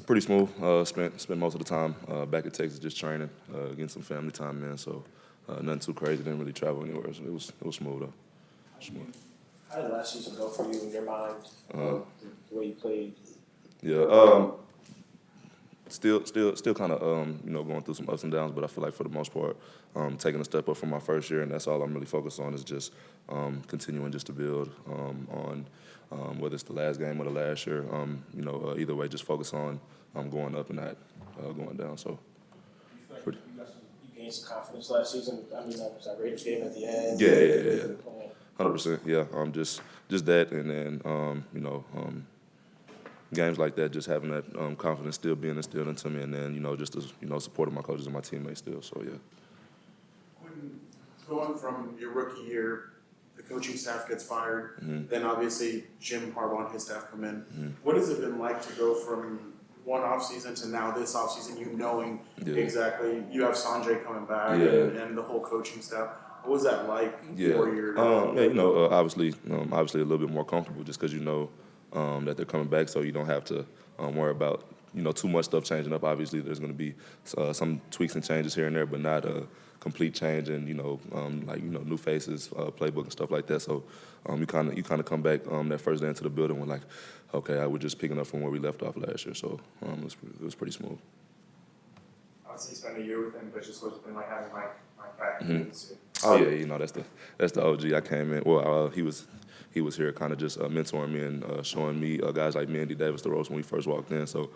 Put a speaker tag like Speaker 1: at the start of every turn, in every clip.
Speaker 1: pretty smooth. Spent most of the time back at Texas just training, getting some family time in. So nothing too crazy. Didn't really travel anywhere. So it was smooth though. Smooth.
Speaker 2: How did last season go for you in your mind? The way you played?
Speaker 1: Yeah. Still kind of going through some ups and downs, but I feel like for the most part, taking a step up from my first year, and that's all I'm really focused on is just continuing just to build on whether it's the last game or the last year. Either way, just focus on going up and not going down. So.
Speaker 2: You feel like you gained some confidence last season? I mean, that was that Raiders game at the end.
Speaker 1: Yeah. 100%. Yeah. Just that, and then games like that, just having that confidence still being instilled into me, and then just the supporting my coaches and my teammates still. So yeah.
Speaker 3: When going from your rookie year, the coaching staff gets fired,
Speaker 1: Mm-hmm.
Speaker 3: then obviously Jim Harbaugh and his staff come in.
Speaker 1: Mm-hmm.
Speaker 3: What has it been like to go from one offseason to now this offseason, you knowing exactly you have Sanjay coming back and the whole coaching staff? What was that like for your
Speaker 1: obviously a little bit more comfortable just because that they're coming back, so you don't have to worry about too much stuff changing up. Obviously, there's going to be some tweaks and changes here and there, but not a complete change and new faces, playbook and stuff like that. So you kind of come back that first day into the building with like, okay, I was just picking up from where we left off last year. So it was pretty smooth.
Speaker 4: Obviously, you spent a year with him, but just what's it been like having Mike back?
Speaker 1: Mm-hmm. Oh yeah, that's the OG. I came in. Well, he was here kind of just mentoring me and showing me guys like me and D. Davis the ropes when we first walked in. So,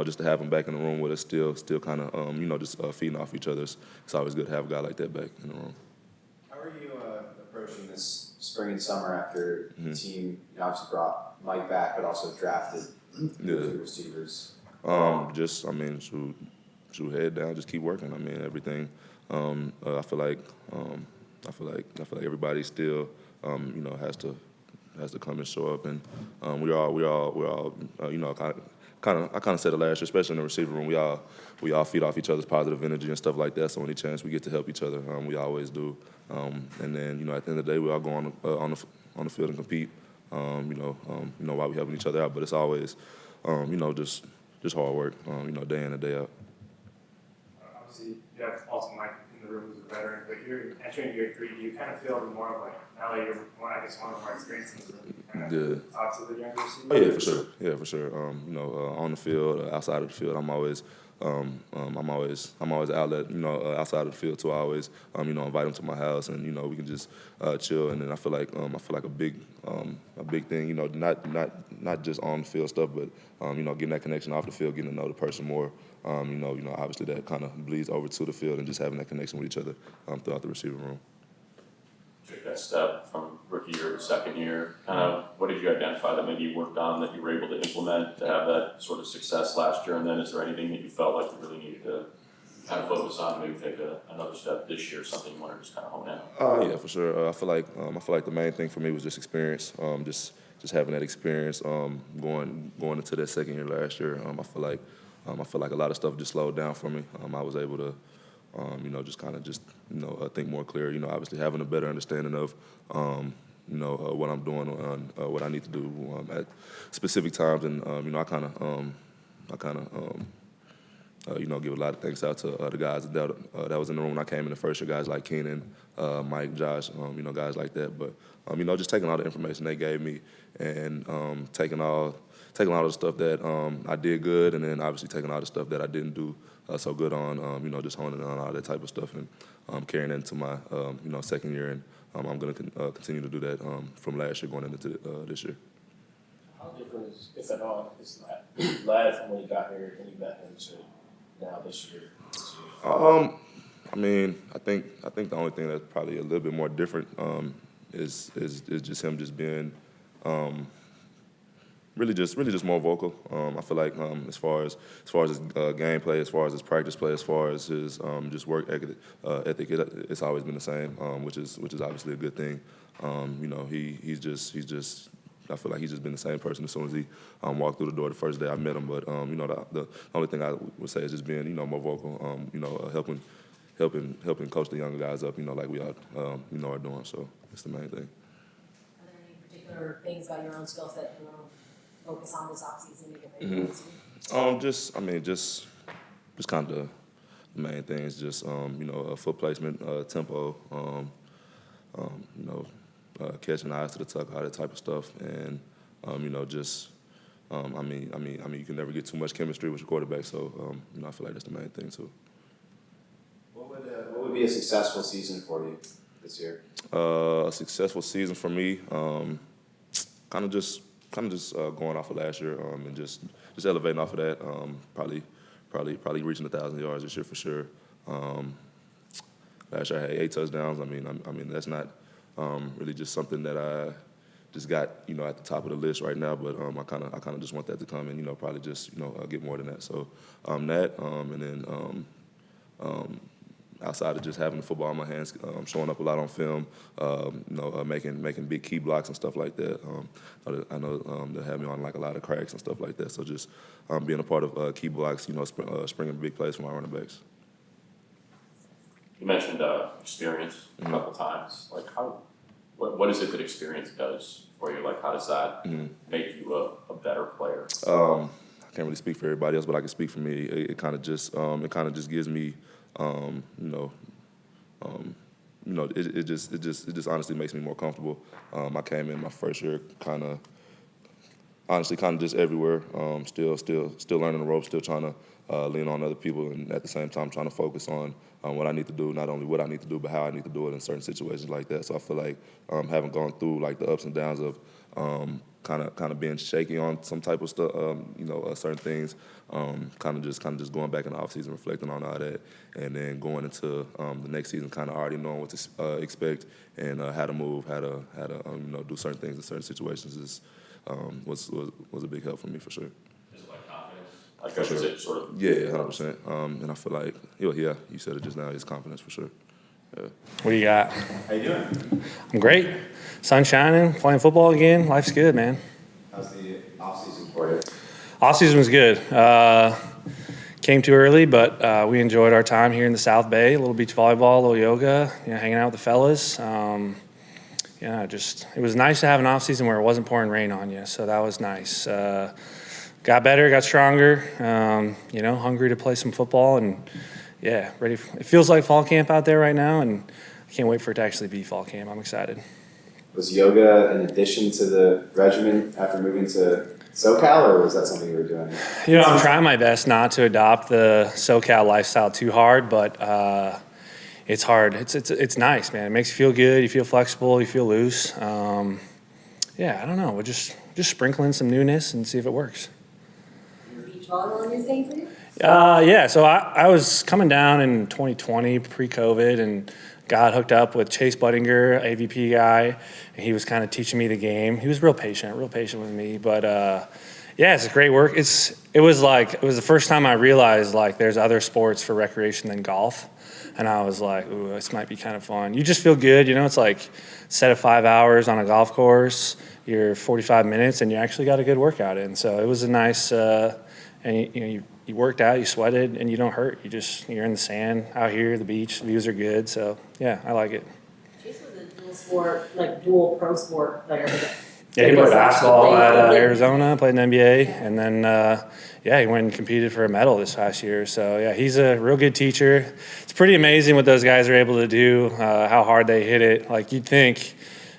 Speaker 1: just to have him back in the room with us still kind of, just feeding off each other. It's always good to have a guy like that back in the room.
Speaker 5: How are you approaching this spring and summer after the team obviously brought Mike back, but also drafted two receivers?
Speaker 1: Shoot head down, just keep working. I mean, everything. I feel like everybody still, has to come and show up, and we all I kind of said it last year, especially in the receiver room. We all feed off each other's positive energy and stuff like that. So any chance we get to help each other, we always do. And then at the end of the day, we all go on the field and compete. While we helping each other out, but it's always just hard work. Day in and day out.
Speaker 4: Obviously, you have also Mike in the room who's a veteran, but you're entering year 3. Do you kind of feel more of like, now that you're one of the more experienced in the room, kind of talk to the younger receivers?
Speaker 1: Oh, yeah, for sure. Yeah, for sure. On the field, outside of the field, I'm always outlet. Outside of the field too. I always invite them to my house, and we can just chill. And then I feel like a big thing. Not just on the field stuff, but getting that connection off the field, getting to know the person more. Obviously that kind of bleeds over to the field, and just having that connection with each other throughout the receiver room.
Speaker 6: Take that step from rookie year to second year. Kind of, what did you identify that maybe you worked on that you were able to implement to have that sort of success last year? And then is there anything that you felt like you really needed to kind of focus on, maybe take another step this year, something you want to just kind of hone in?
Speaker 1: Yeah, for sure. I feel like the main thing for me was just experience. Just having that experience. Going into that second year last year. I feel like a lot of stuff just slowed down for me. I was able to. Think more clear. Obviously having a better understanding of, what I'm doing and what I need to do at specific times, and I kind of give a lot of thanks out to the guys that was in the room when I came in the first year. Guys like Keenan, Mike, Josh, guys like that. But just taking all the information they gave me and taking all the stuff that I did good, and then obviously taking all the stuff that I didn't do so good on, just honing in on all that type of stuff and carrying it into my, second year. And I'm going to continue to do that from last year going into this year.
Speaker 2: How different is, if at all, is Lad from when you got here and you got him to now this year?
Speaker 1: I think the only thing that's probably a little bit more different is just him just being really just more vocal. I feel like as far as his gameplay, as far as his practice play, as far as his just work ethic, it's always been the same, which is obviously a good thing. He's just. I feel like he's just been the same person as soon as he walked through the door the first day I met him. But the only thing I would say is just being more vocal. Helping coach the younger guys up. Like we are are doing. So it's the main thing.
Speaker 7: Are there any particular things about your own skill set you want to focus on this offseason?
Speaker 1: Just kind of the main things. Just foot placement, tempo. Catching eyes to the tuck, all that type of stuff, and you can never get too much chemistry with your quarterback. So I feel like that's the main thing too.
Speaker 5: What would be a successful season for you this year?
Speaker 1: A successful season for me, kind of just going off of last year and just elevating off of that. Probably reaching 1,000 yards this year for sure. Last year I had 8 touchdowns. I mean that's not really just something that I just got at the top of the list right now. But I kind of just want that to come and probably just get more than that. So and then. Outside of just having the football in my hands, showing up a lot on film, making big key blocks and stuff like that. I know they have me on like a lot of cracks and stuff like that. So just being a part of key blocks, springing big plays for my running backs.
Speaker 6: You mentioned experience a couple times. Like what is it that experience does for you? Like how does that make you a better player?
Speaker 1: I can't really speak for everybody else, but I can speak for me. It kind of just gives me. It just honestly makes me more comfortable. I came in my first year kind of just everywhere. Still learning the ropes, still trying to lean on other people, and at the same time trying to focus on what I need to do, not only what I need to do, but how I need to do it in certain situations like that. So I feel like having gone through like the ups and downs of kind of being shaky on some type of stuff, certain things. Kind of just going back in the offseason, reflecting on all that, and then going into the next season, kind of already knowing what to expect and how to move, how to do certain things in certain situations was a big help for me for sure.
Speaker 6: Is it like confidence? Like is it sort of?
Speaker 1: Yeah, 100%. And I feel like you said it just now. It's confidence for sure. Yeah.
Speaker 7: What do you got?
Speaker 5: How you doing?
Speaker 7: I'm great. Sun shining, playing football again. Life's good, man.
Speaker 5: How's the offseason for you?
Speaker 7: Offseason was good. Came too early, but we enjoyed our time here in the South Bay. A little beach volleyball, a little yoga, hanging out with the fellas. It was nice to have an offseason where it wasn't pouring rain on you, so that was nice. Got better, got stronger, hungry to play some football, and ready. It feels like fall camp out there right now, and I can't wait for it to actually be fall camp. I'm excited.
Speaker 5: Was yoga an addition to the regimen after moving to SoCal, or was that something you were doing?
Speaker 7: I'm trying my best not to adopt the SoCal lifestyle too hard, but it's hard. It's nice, man. It makes you feel good. You feel flexible. You feel loose. I don't know. We're just sprinkling some newness and see if it works.
Speaker 8: Beach volleyball a new thing for you?
Speaker 7: So I was coming down in 2020, pre-COVID, and got hooked up with Chase Buttinger, AVP guy, and he was kind of teaching me the game. He was real patient with me. But it's great work. It was the first time I realized like there's other sports for recreation than golf, and I was like, ooh, this might be kind of fun. You just feel good, It's like set of 5 hours on a golf course. You're 45 minutes, and you actually got a good workout in. So it was a nice, and you worked out, you sweated, and you don't hurt. You're in the sand out here, the beach, the views are good. So, I like it.
Speaker 8: Chase was a dual sport, like dual pro sport player.
Speaker 7: Yeah, he played basketball at Arizona, played in the NBA, and then, he went and competed for a medal this past year. So, he's a real good teacher. It's pretty amazing what those guys are able to do, how hard they hit it. Like, you'd think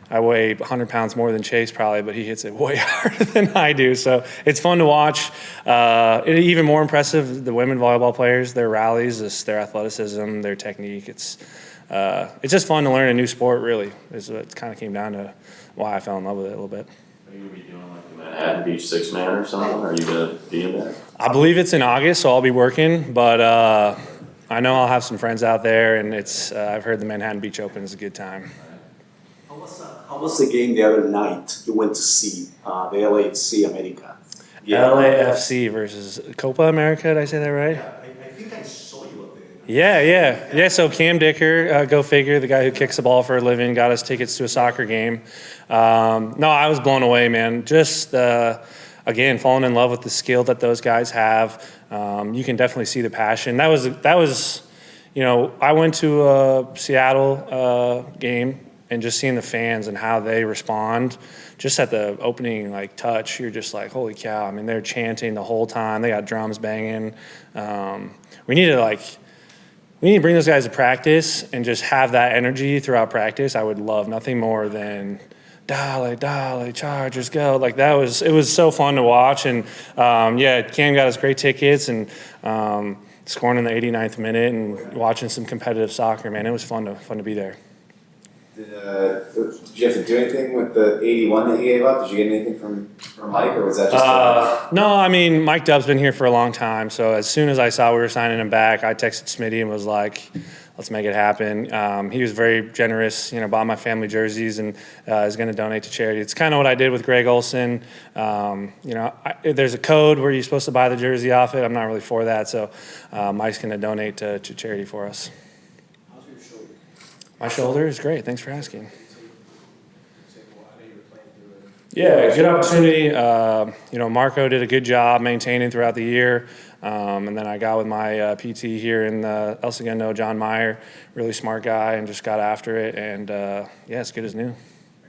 Speaker 7: I weigh 100 pounds more than Chase probably, but he hits it way harder than I do. So it's fun to watch. Even more impressive, the women volleyball players, their rallies, their athleticism, their technique. It's just fun to learn a new sport, really. It kind of came down to why I fell in love with it a little bit.
Speaker 6: Are you going to be doing like the Manhattan Beach 6-man or something? Are you going to be in there?
Speaker 7: I believe it's in August, so I'll be working. But I know I'll have some friends out there, and I've heard the Manhattan Beach Open is a good time.
Speaker 9: How was the game the other night you went to see, the LAFC America?
Speaker 7: LAFC versus Copa America, did I say that right?
Speaker 9: I think I saw you up there.
Speaker 7: Yeah, so Cam Dicker, go figure, the guy who kicks the ball for a living, got us tickets to a soccer game. No, I was blown away, man. Just, again, falling in love with the skill that those guys have. You can definitely see the passion. That was I went to a Seattle game and just seeing the fans and how they respond, just at the opening touch, you're just like, holy cow! I mean, they're chanting the whole time. They got drums banging. We need to bring those guys to practice and just have that energy throughout practice. I would love nothing more than Dale, Chargers, go. It was so fun to watch. And Cam got us great tickets and scoring in the 89th minute and watching some competitive soccer, man. It was fun to be there.
Speaker 5: Did you have to do anything with the 81 that you gave up? Did you get anything from Mike, or was that just
Speaker 7: No, I mean, Mike Dubb's been here for a long time, so as soon as I saw we were signing him back, I texted Smitty and was like, let's make it happen. He was very generous, bought my family jerseys and is going to donate to charity. It's kind of what I did with Greg Olson. There's a code where you're supposed to buy the jersey off it. I'm not really for that, so Mike's going to donate to charity for us. My shoulder is great. Thanks for asking. Yeah, good opportunity. Marco did a good job maintaining throughout the year. And then I got with my PT here in El Segundo, John Meyer, really smart guy, and just got after it. And, it's good as new.
Speaker 2: Are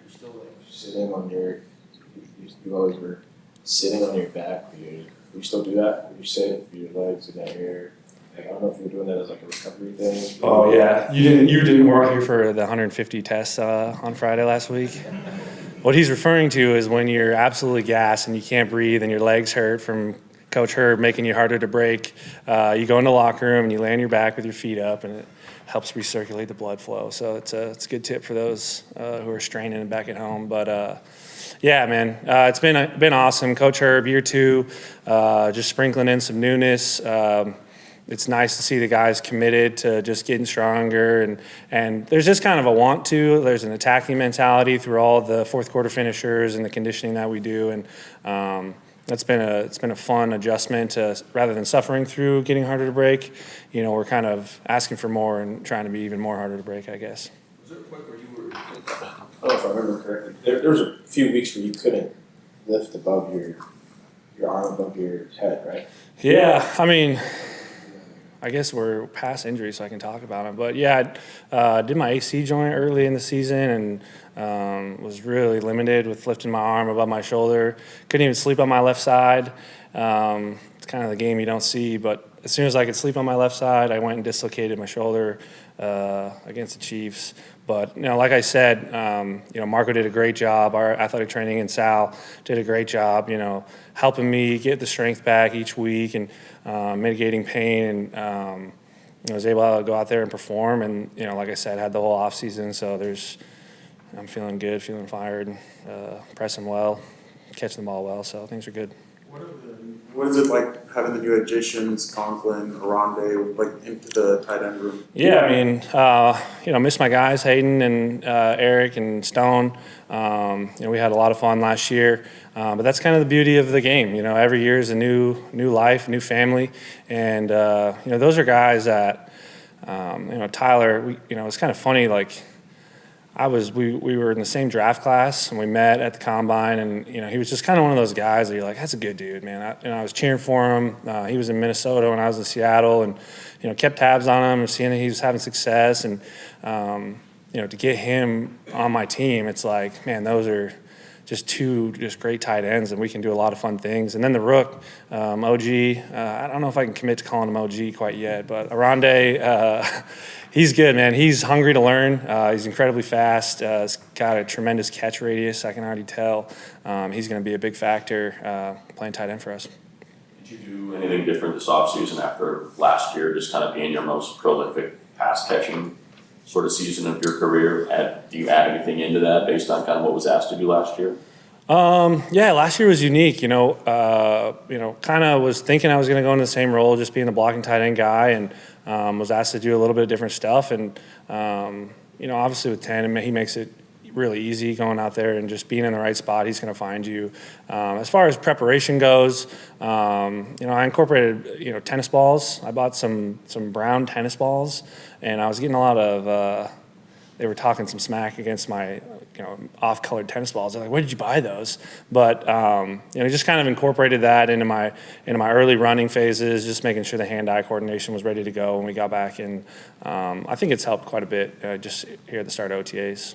Speaker 2: you still sitting on you always were sitting on your back? Do you still do that? You sit with your legs in that area? I don't know if you're doing that as a recovery thing.
Speaker 7: Oh yeah, you didn't work here for the 150 tests on Friday last week. What he's referring to is when you're absolutely gassed and you can't breathe and your legs hurt from Coach Herb making you harder to break. You go in the locker room and you lay on your back with your feet up, and it helps recirculate the blood flow. So it's a good tip for those who are straining back at home. But man, it's been awesome. Coach Herb, year 2, just sprinkling in some newness. It's nice to see the guys committed to just getting stronger, and there's just kind of a want to. There's an attacking mentality through all the fourth quarter finishers and the conditioning that we do, and it's been a fun adjustment to, rather than suffering through getting harder to break. We're kind of asking for more and trying to be even more harder to break, I guess.
Speaker 2: Was there a point where you were? I don't know if I remember correctly. There was a few weeks where you couldn't lift above your arm above your head, right?
Speaker 7: Yeah, I mean, I guess we're past injury, so I can talk about it. But yeah, I did my AC joint early in the season and was really limited with lifting my arm above my shoulder. Couldn't even sleep on my left side. It's kind of the game you don't see. But as soon as I could sleep on my left side, I went and dislocated my shoulder against the Chiefs. But, like I said, Marco did a great job. Our athletic training and Sal did a great job, helping me get the strength back each week and mitigating pain. And I was able to go out there and perform. And, like I said, had the whole offseason. So I'm feeling good, feeling fired, pressing well, catching the ball well. So things are good.
Speaker 3: What is it like having the new additions, Conklin, Aronde, into the tight end room?
Speaker 7: Yeah, I mean, miss my guys, Hayden and Eric and Stone. We had a lot of fun last year, but that's kind of the beauty of the game. Every year is a new life, new family, and those are guys that, Tyler. It's kind of funny, we were in the same draft class and we met at the combine, and he was just kind of one of those guys that you're like, that's a good dude, man. I was cheering for him. He was in Minnesota when I was in Seattle, and kept tabs on him and seeing that he was having success, and to get him on my team, it's like, man, those are just two great tight ends, and we can do a lot of fun things. And then the rook, OG, I don't know if I can commit to calling him OG quite yet, but Aronde, he's good, man. He's hungry to learn. He's incredibly fast. He's got a tremendous catch radius, I can already tell. He's going to be a big factor playing tight end for us.
Speaker 6: Did you do anything different this offseason after last year, just kind of being your most prolific pass catching sort of season of your career? Do you add anything into that based on kind of what was asked to do last year?
Speaker 7: Last year was unique. Kind of was thinking I was going to go into the same role, just being the blocking tight end guy, and was asked to do a little bit of different stuff. And obviously with Tandem, he makes it really easy going out there and just being in the right spot. He's going to find you. As far as preparation goes, I incorporated tennis balls. I bought some brown tennis balls, and I was getting a lot of. They were talking some smack against my off-colored tennis balls. They're like, "Where did you buy those?" But just kind of incorporated that into my early running phases, just making sure the hand-eye coordination was ready to go when we got back. And I think it's helped quite a bit just here at the start of OTAs.